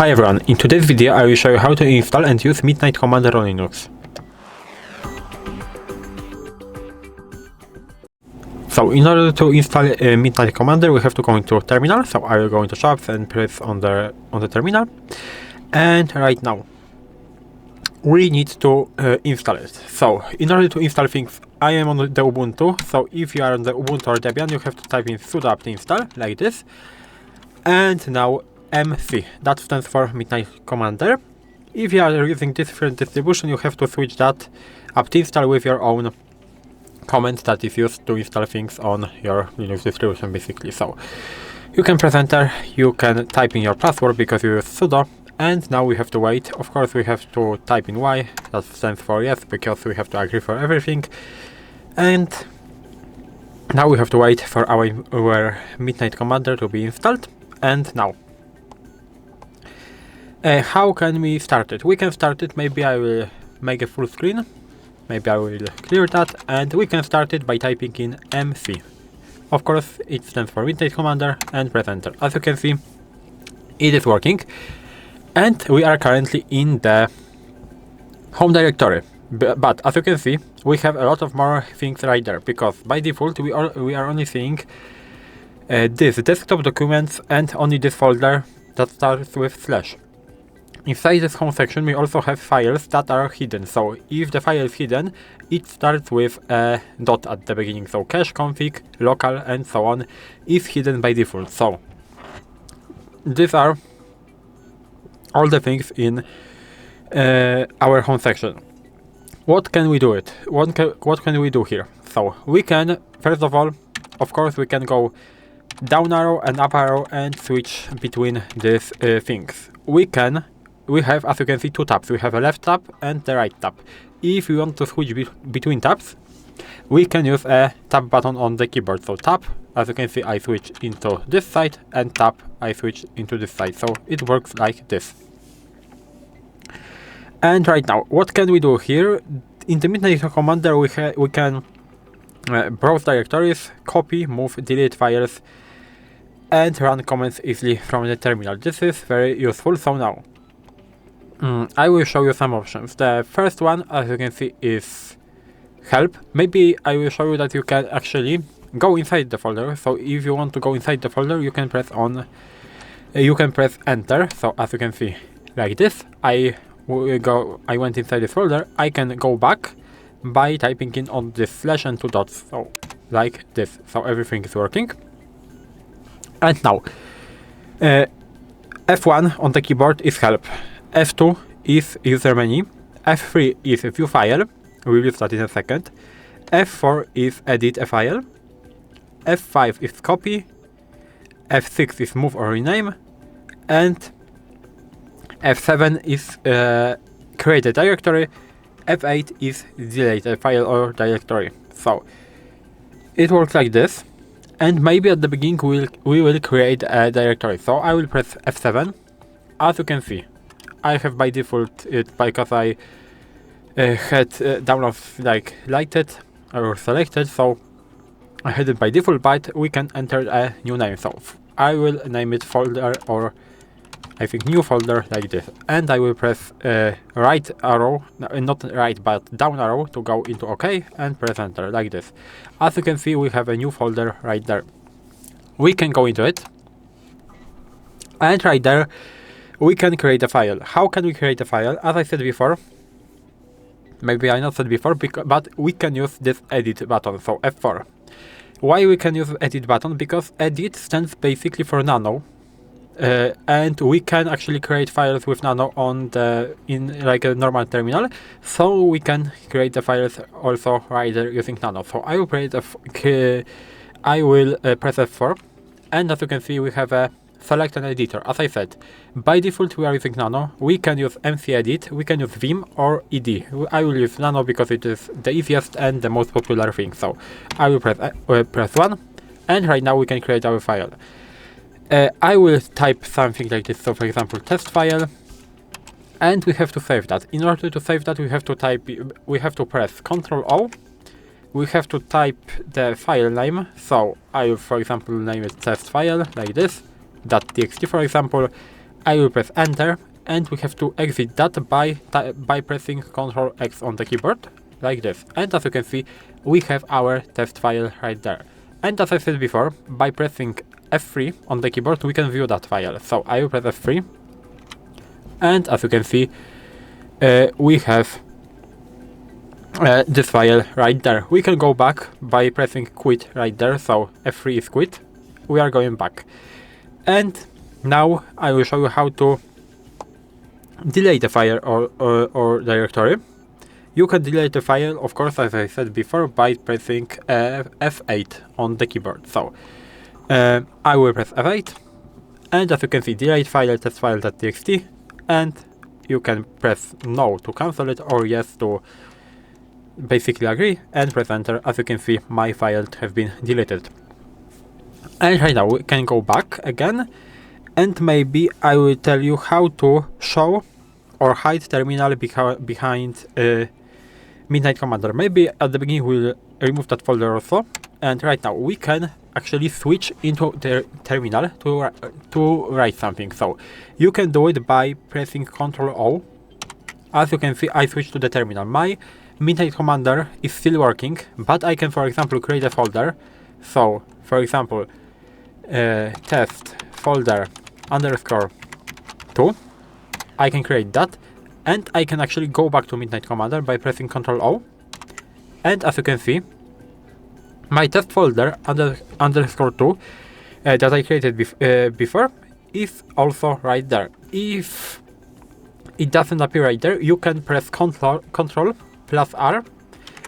Hi everyone, in today's video I will show you how to install and use Midnight Commander on Linux. So in order to install Midnight Commander we have to go into terminal, so I will go into shops and press on the terminal. And right now we need to install it. So in order to install things, I am on the Ubuntu, so if you are on the Ubuntu or Debian you have to type in sudo apt install like this. And now MC, that stands for Midnight Commander. If you are using different distribution, you have to switch that apt install with your own command that is used to install things on your Linux distribution basically. So you can press enter, you can type in your password because you use sudo, and now we have to wait. Of course we have to type in Y, that stands for yes, because we have to agree for everything. And now we have to wait for our Midnight Commander to be installed. And now how can we start it? We can start it, maybe I will make a full screen, maybe I will clear that, and we can start it by typing in MC. Of course it stands for Midnight Commander, and press enter. As you can see, it is working, and we are currently in the home directory. But as you can see, we have a lot of more things right there, because by default we are only seeing this desktop documents and only this folder that starts with /. Inside this home section we also have files that are hidden, so if the file is hidden it starts with a dot at the beginning, so cache, config, local and so on is hidden by default. So these are all the things in our home section. What can we do it? What can we do here? So we can, first of all, of course we can go down arrow and up arrow and switch between these things. We have, as you can see, two tabs. We have a left tab and the right tab. If we want to switch between tabs, we can use a tab button on the keyboard. So tab, as you can see, I switch into this side, and tab, I switch into this side. So it works like this. And right now, what can we do here? In the Midnight Commander, we can browse directories, copy, move, delete files, and run commands easily from the terminal. This is very useful. So now I will show you some options. The first one, as you can see, is help. Maybe I will show you that you can actually go inside the folder. So if you want to go inside the folder, you can press enter. So as you can see, like this, I went inside this folder. I can go back by typing in on this / and two dots. So like this. So everything is working. And now F1 on the keyboard is help. F2 is user menu, F3 is view file, we'll use that in a second, F4 is edit a file, F5 is copy, F6 is move or rename, and F7 is create a directory, F8 is delete a file or directory. So it works like this, and maybe at the beginning we will create a directory. So I will press F7. As you can see, I have by default it because I had downloads like lighted or selected, so I had it by default, but we can enter a new name. So I will name it folder, or I think new folder, like this, and I will press right arrow, not right but down arrow to go into OK, and press enter like this. As you can see, we have a new folder right there. We can go into it, and right there we can create a file. How can we create a file? As I said before, maybe I not said before, but we can use this edit button, so F4. Why we can use edit button? Because edit stands basically for nano, and we can actually create files with nano in like a normal terminal. So we can create the files also right there using nano. So I will press F4, and as you can see, we have a select an editor. As I said, by default we are using nano. We can use MC edit, we can use Vim or ED. I will use nano because it is the easiest and the most popular thing. So I will press 1, and right now we can create our file. I will type something like this. So for example, test file, and we have to save that. In order to save that, we have to press Ctrl+O. We have to type the file name. So I will, for example, name it test file like this. .txt, for example. I will press enter, and we have to exit that by pressing Ctrl+X on the keyboard, like this. And as you can see, we have our test file right there. And as I said before, by pressing F3 on the keyboard, we can view that file. So I will press F3, and as you can see, we have this file right there. We can go back by pressing quit right there, so F3 is quit. We are going back. And now I will show you how to delete a file or directory. You can delete the file, of course, as I said before, by pressing F8 on the keyboard. So I will press F8, and as you can see, delete file test file.txt, and you can press no to cancel it or yes to basically agree, and press enter. As you can see, my file has been deleted. And right now we can go back again, and maybe I will tell you how to show or hide terminal behind Midnight Commander. Maybe at the beginning we'll remove that folder also, and right now we can actually switch into the terminal to write something. So you can do it by pressing Ctrl+O. As you can see, I switched to the terminal. My Midnight Commander is still working, but I can, for example, create a folder. So, for example, test folder _2. I can create that, and I can actually go back to Midnight Commander by pressing Ctrl+O. And as you can see, my test folder _2 that I created before is also right there. If it doesn't appear right there, you can press Ctrl+R.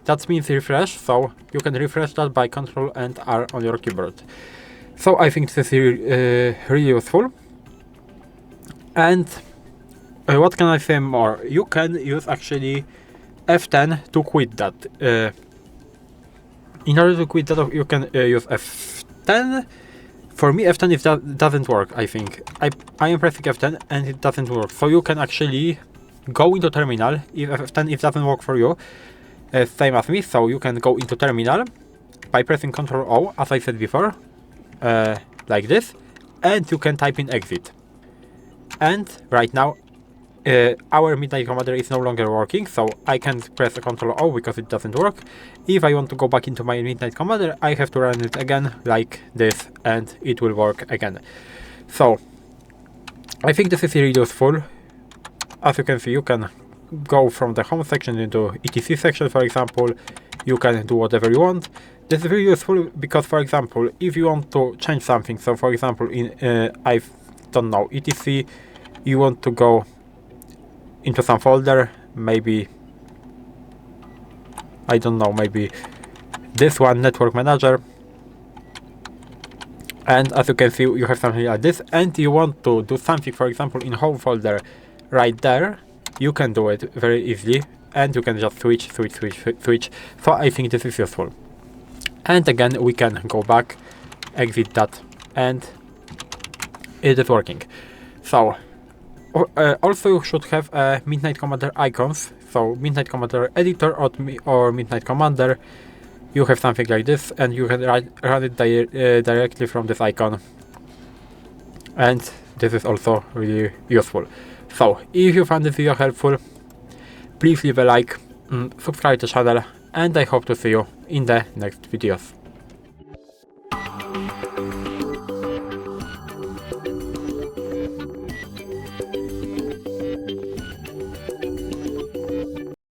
That means refresh, so you can refresh that by Ctrl and R on your keyboard. So I think this is really useful. And what can I say more? You can use actually F10 to quit that. In order to quit that, you can use F10. For me, F10 doesn't work, I think. I am pressing F10 and it doesn't work. So you can actually go into terminal if F10 doesn't work for you. Same as me, so you can go into terminal by pressing Ctrl+O, as I said before, like this, and you can type in exit. And right now, our Midnight Commander is no longer working, so I can't press Ctrl+O because it doesn't work. If I want to go back into my Midnight Commander, I have to run it again like this, and it will work again. So I think this is really useful. As you can see, you can go from the home section into etc section, for example. You can do whatever you want. This is very useful because, for example, if you want to change something, so for example in I don't know, etc, you want to go into some folder, maybe I don't know, maybe this one, network manager, and as you can see, you have something like this, and you want to do something, for example, in home folder right there, you can do it very easily, and you can just switch. So I think this is useful. And again, we can go back, exit that, and it is working. So also you should have Midnight Commander icons, so Midnight Commander editor or Midnight Commander. You have something like this, and you can run it directly from this icon, and this is also really useful. So if you found this video helpful, please leave a like, subscribe to the channel, and I hope to see you in the next videos.